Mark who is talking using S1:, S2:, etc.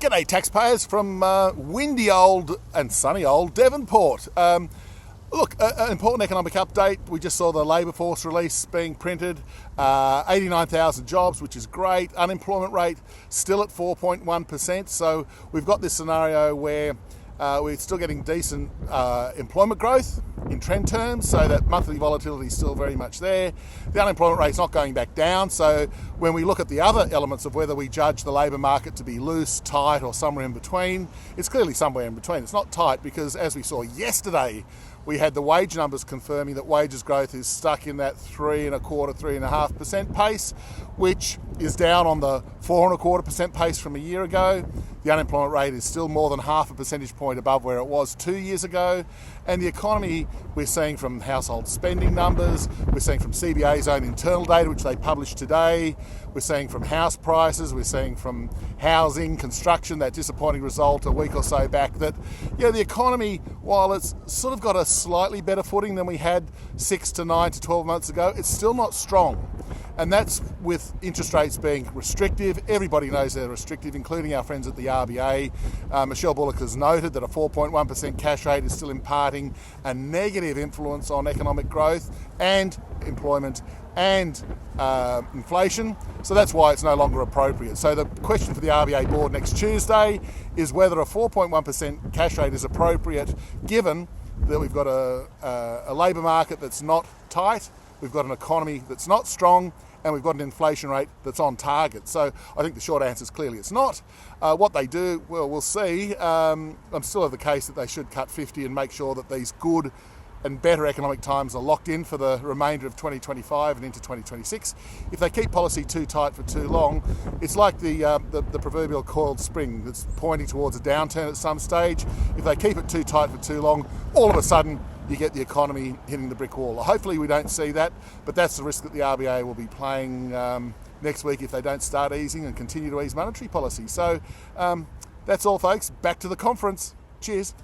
S1: G'day taxpayers from windy old and sunny old Devonport. Look, an important economic update. We just saw the labour force release being printed. 89,000 jobs, which is great. Unemployment rate still at 4.1%. So we've got this scenario where we're still getting decent employment growth in trend terms, so that monthly volatility is still very much there. The unemployment rate's not going back down, so when we look at the other elements of whether we judge the labour market to be loose, tight or somewhere in between, it's clearly somewhere in between. It's not tight because, as we saw yesterday, we had the wage numbers confirming that wages growth is stuck in that 3.25%, 3.5% pace, which is down on the 4.25% pace from a year ago. The unemployment rate is still more than half a percentage point above where it was 2 years ago. And the economy, we're seeing from household spending numbers, we're seeing from CBA's own internal data, which they published today, we're seeing from house prices, we're seeing from housing, construction, that disappointing result a week or so back, that the economy, while it's sort of got a slightly better footing than we had 6 to 9 to 12 months ago, it's still not strong. And that's with interest rates being restrictive. Everybody knows they're restrictive, including our friends at the RBA. Michelle Bullock has noted that a 4.1% cash rate is still imparting a negative influence on economic growth and employment and inflation. So that's why it's no longer appropriate. So the question for the RBA board next Tuesday is whether a 4.1% cash rate is appropriate, given that we've got a labour market that's not tight, we've got an economy that's not strong, and we've got an inflation rate that's on target. So I think the short answer is clearly it's not. What they do, well, we'll see. I'm still of the case that they should cut 50 and make sure that these good and better economic times are locked in for the remainder of 2025 and into 2026. If they keep policy too tight for too long, it's like the proverbial coiled spring that's pointing towards a downturn at some stage. If they keep it too tight for too long, all of a sudden you get the economy hitting the brick wall. Hopefully we don't see that, but that's the risk that the RBA will be playing next week if they don't start easing and continue to ease monetary policy. So that's all, folks. Back to the conference. Cheers.